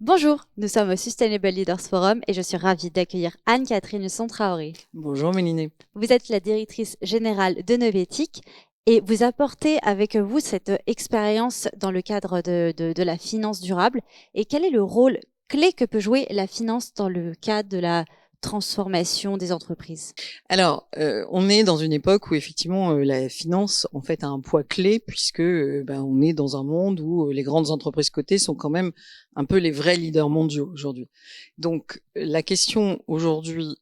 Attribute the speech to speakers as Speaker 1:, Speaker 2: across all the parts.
Speaker 1: Bonjour, nous sommes au Sustainable Leaders Forum et je suis ravie d'accueillir Anne-Catherine Son-Traoré.
Speaker 2: Bonjour Mélinée.
Speaker 1: Vous êtes la directrice générale de Novetic et vous apportez avec vous cette expérience dans le cadre de la finance durable. Et quel est le rôle clé que peut jouer la finance dans le cadre de la transformation des entreprises?
Speaker 2: Alors, on est dans une époque où effectivement la finance en fait a un poids clé puisque on est dans un monde où les grandes entreprises cotées sont quand même un peu les vrais leaders mondiaux aujourd'hui. Donc la question aujourd'hui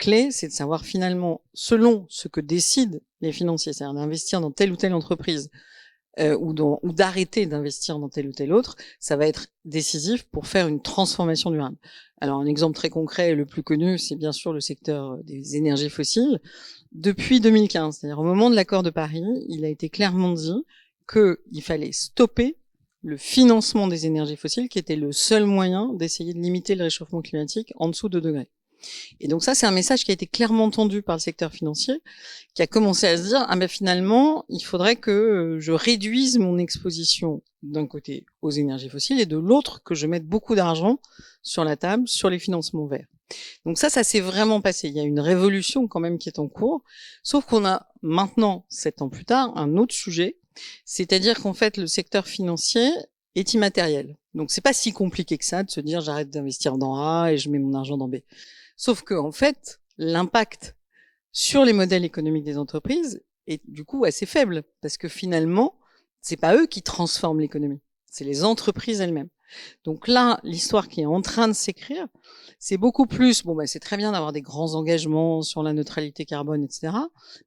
Speaker 2: clé, c'est de savoir finalement, selon ce que décident les financiers, c'est-à-dire d'investir dans telle ou telle entreprise ou d'arrêter d'investir dans telle ou telle autre, ça va être décisif pour faire une transformation durable. Alors un exemple très concret, le plus connu, c'est bien sûr le secteur des énergies fossiles. Depuis 2015, c'est-à-dire au moment de l'accord de Paris, il a été clairement dit qu'il fallait stopper le financement des énergies fossiles, qui était le seul moyen d'essayer de limiter le réchauffement climatique en dessous de 2 degrés. Et donc ça, c'est un message qui a été clairement entendu par le secteur financier, qui a commencé à se dire, ah ben finalement, il faudrait que je réduise mon exposition d'un côté aux énergies fossiles et de l'autre que je mette beaucoup d'argent sur la table sur les financements verts. Donc ça s'est vraiment passé. Il y a une révolution quand même qui est en cours, sauf qu'on a maintenant, 7 ans plus tard, un autre sujet, c'est-à-dire qu'en fait, le secteur financier est immatériel. Donc c'est pas si compliqué que ça de se dire j'arrête d'investir dans A et je mets mon argent dans B. Sauf que, en fait, l'impact sur les modèles économiques des entreprises est du coup assez faible, parce que finalement, c'est pas eux qui transforment l'économie, c'est les entreprises elles-mêmes. Donc là, l'histoire qui est en train de s'écrire, c'est beaucoup plus, c'est très bien d'avoir des grands engagements sur la neutralité carbone, etc.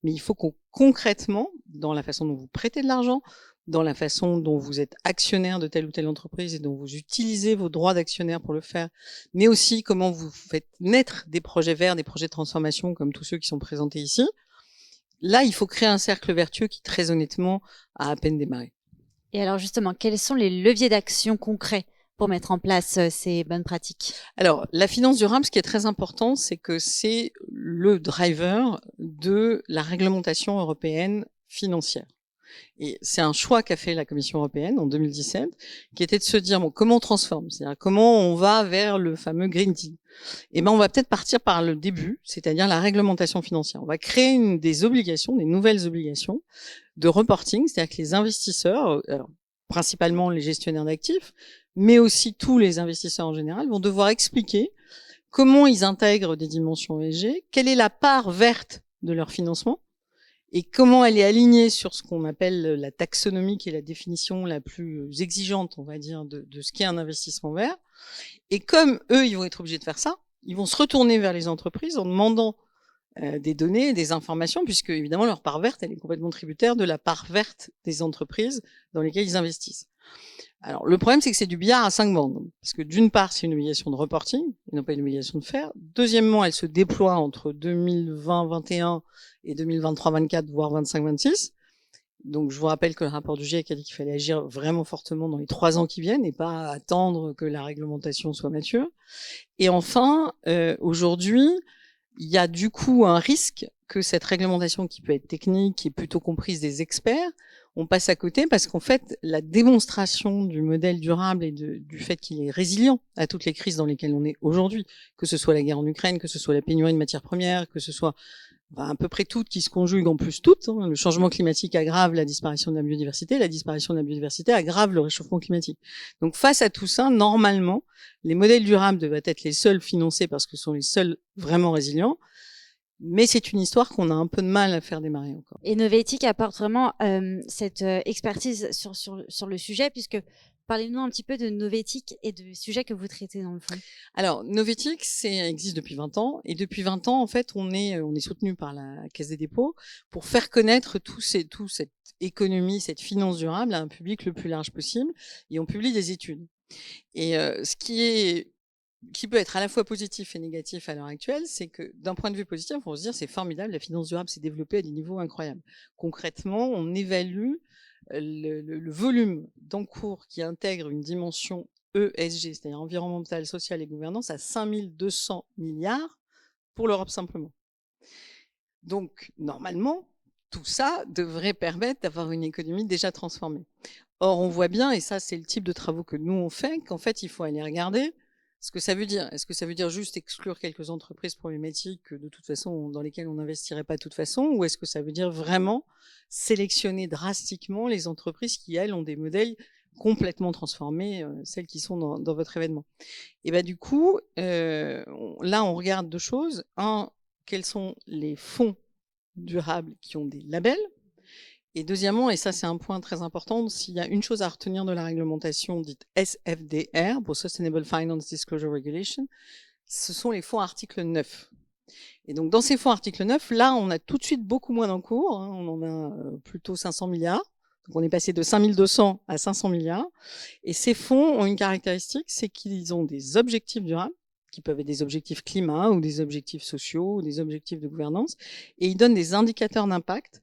Speaker 2: Mais il faut qu'on, concrètement, dans la façon dont vous prêtez de l'argent, dans la façon dont vous êtes actionnaire de telle ou telle entreprise et dont vous utilisez vos droits d'actionnaire pour le faire, mais aussi comment vous faites naître des projets verts, des projets de transformation comme tous ceux qui sont présentés ici. Là, il faut créer un cercle vertueux qui, très honnêtement, a à peine démarré.
Speaker 1: Et alors justement, quels sont les leviers d'action concrets pour mettre en place ces bonnes pratiques?
Speaker 2: Alors, la finance durable, ce qui est très important, c'est que c'est le driver de la réglementation européenne financière. Et c'est un choix qu'a fait la Commission européenne en 2017, qui était de se dire, comment on transforme? C'est-à-dire, comment on va vers le fameux Green Deal? Eh ben, on va peut-être partir par le début, c'est-à-dire la réglementation financière. On va créer des obligations, des nouvelles obligations de reporting, c'est-à-dire que les investisseurs, alors, principalement les gestionnaires d'actifs, mais aussi tous les investisseurs en général, vont devoir expliquer comment ils intègrent des dimensions ESG, quelle est la part verte de leur financement, et comment elle est alignée sur ce qu'on appelle la taxonomie, qui est la définition la plus exigeante, on va dire, de ce qu'est un investissement vert. Et comme eux, ils vont être obligés de faire ça, ils vont se retourner vers les entreprises en demandant des données, des informations, puisque évidemment leur part verte, elle est complètement tributaire de la part verte des entreprises dans lesquelles ils investissent. Alors le problème, c'est que c'est du billard à 5 bandes, parce que d'une part, c'est une obligation de reporting, et non pas une obligation de faire. Deuxièmement, elle se déploie entre 2020-21 et 2023-24, voire 25-26. Donc je vous rappelle que le rapport du GIEC a dit qu'il fallait agir vraiment fortement dans les 3 ans qui viennent et pas attendre que la réglementation soit mature. Et enfin, aujourd'hui, il y a du coup un risque que cette réglementation, qui peut être technique, qui est plutôt comprise des experts, on passe à côté, parce qu'en fait, la démonstration du modèle durable et du fait qu'il est résilient à toutes les crises dans lesquelles on est aujourd'hui, que ce soit la guerre en Ukraine, que ce soit la pénurie de matières premières, que ce soit à peu près toutes qui se conjuguent, en plus toutes. Le changement climatique aggrave la disparition de la biodiversité aggrave le réchauffement climatique. Donc face à tout ça, normalement, les modèles durables devraient être les seuls financés parce que ce sont les seuls vraiment résilients. Mais c'est une histoire qu'on a un peu de mal à faire démarrer encore.
Speaker 1: Et Novetic apporte vraiment cette expertise sur le sujet, puisque parlez-nous un petit peu de Novetic et du sujet que vous traitez dans le fond.
Speaker 2: Alors, Novetic, existe depuis 20 ans. Et depuis 20 ans, en fait, on est soutenu par la Caisse des dépôts pour faire connaître toute cette économie, cette finance durable à un public le plus large possible. Et on publie des études. Et ce qui peut être à la fois positif et négatif à l'heure actuelle, c'est que d'un point de vue positif, on se dire c'est formidable, la finance durable s'est développée à des niveaux incroyables. Concrètement, on évalue le volume d'encours qui intègre une dimension ESG, c'est-à-dire environnementale, sociale et gouvernance, à 5200 milliards pour l'Europe simplement. Donc, normalement, tout ça devrait permettre d'avoir une économie déjà transformée. Or, on voit bien, et ça c'est le type de travaux que nous on fait, qu'en fait il faut aller regarder Ce que ça veut dire, est-ce que ça veut dire juste exclure quelques entreprises problématiques de toute façon, dans lesquelles on n'investirait pas de toute façon, ou est-ce que ça veut dire vraiment sélectionner drastiquement les entreprises qui, elles, ont des modèles complètement transformés, celles qui sont dans votre événement? Et ben du coup, là, on regarde deux choses. Un, quels sont les fonds durables qui ont des labels? Et deuxièmement, et ça c'est un point très important, s'il y a une chose à retenir de la réglementation dite SFDR, pour Sustainable Finance Disclosure Regulation, ce sont les fonds article 9. Et donc dans ces fonds article 9, là on a tout de suite beaucoup moins d'encours, hein, on en a plutôt 500 milliards, donc on est passé de 5200 à 500 milliards, et ces fonds ont une caractéristique, c'est qu'ils ont des objectifs durables, qui peuvent être des objectifs climat ou des objectifs sociaux ou des objectifs de gouvernance, et ils donnent des indicateurs d'impact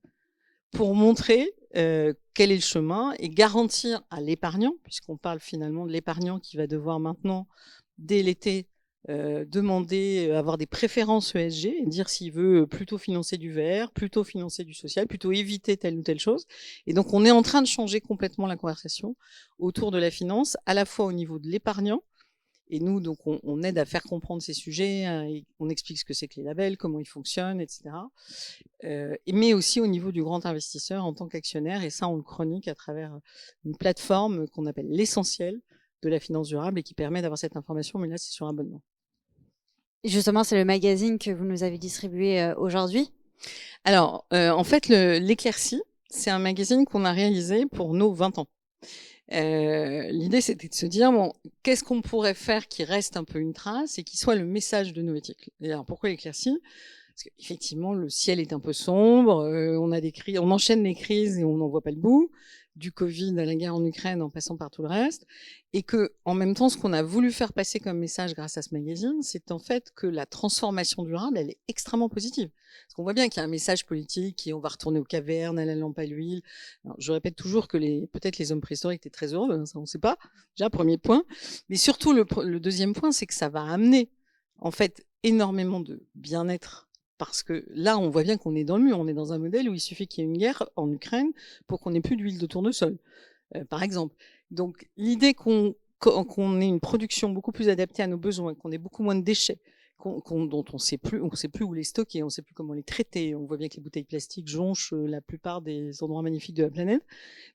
Speaker 2: pour montrer quel est le chemin et garantir à l'épargnant, puisqu'on parle finalement de l'épargnant qui va devoir maintenant, dès l'été, demander, avoir des préférences ESG et dire s'il veut plutôt financer du vert, plutôt financer du social, plutôt éviter telle ou telle chose. Et donc on est en train de changer complètement la conversation autour de la finance, à la fois au niveau de l'épargnant, et nous, donc, on aide à faire comprendre ces sujets, et on explique ce que c'est que les labels, comment ils fonctionnent, etc. Mais aussi au niveau du grand investisseur en tant qu'actionnaire, et ça, on le chronique à travers une plateforme qu'on appelle l'essentiel de la finance durable et qui permet d'avoir cette information, mais là, c'est sur abonnement.
Speaker 1: Justement, c'est le magazine que vous nous avez distribué aujourd'hui.
Speaker 2: Alors, en fait, l'éclaircie, c'est un magazine qu'on a réalisé pour nos 20 ans. L'idée, c'était de se dire, bon, qu'est-ce qu'on pourrait faire qui reste un peu une trace et qui soit le message de Novetic? Et alors, pourquoi l'éclaircie? Parce qu'effectivement, le ciel est un peu sombre, on a des crises, on enchaîne les crises et on n'en voit pas le bout, du Covid à la guerre en Ukraine en passant par tout le reste, et que, en même temps, ce qu'on a voulu faire passer comme message grâce à ce magazine, c'est en fait que la transformation durable, elle est extrêmement positive. Parce qu'on voit bien qu'il y a un message politique et on va retourner aux cavernes, à la lampe à l'huile. Alors, je répète toujours que peut-être les hommes préhistoriques étaient très heureux, hein, ça on ne sait pas. Déjà, premier point. Mais surtout, le deuxième point, c'est que ça va amener, en fait, énormément de bien-être. Parce que là, on voit bien qu'on est dans le mur. On est dans un modèle où il suffit qu'il y ait une guerre en Ukraine pour qu'on n'ait plus d'huile de tournesol, par exemple. Donc, l'idée qu'on ait une production beaucoup plus adaptée à nos besoins, qu'on ait beaucoup moins de déchets, dont on sait plus où les stocker, on sait plus comment les traiter. On voit bien que les bouteilles plastiques jonchent la plupart des endroits magnifiques de la planète.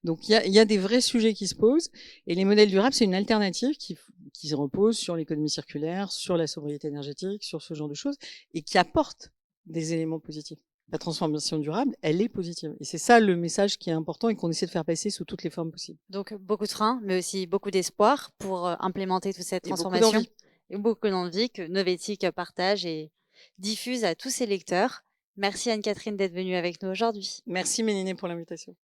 Speaker 2: Donc, il y a des vrais sujets qui se posent. Et les modèles durables, c'est une alternative qui se repose sur l'économie circulaire, sur la sobriété énergétique, sur ce genre de choses, et qui apporte des éléments positifs. La transformation durable, elle est positive. Et c'est ça le message qui est important et qu'on essaie de faire passer sous toutes les formes possibles.
Speaker 1: Donc, beaucoup de freins, mais aussi beaucoup d'espoir pour implémenter toute cette
Speaker 2: Et beaucoup
Speaker 1: transformation.
Speaker 2: d'envie.
Speaker 1: Et beaucoup d'envie que Novetic partage et diffuse à tous ses lecteurs. Merci Anne-Catherine d'être venue avec nous aujourd'hui.
Speaker 2: Merci Mélinée pour l'invitation.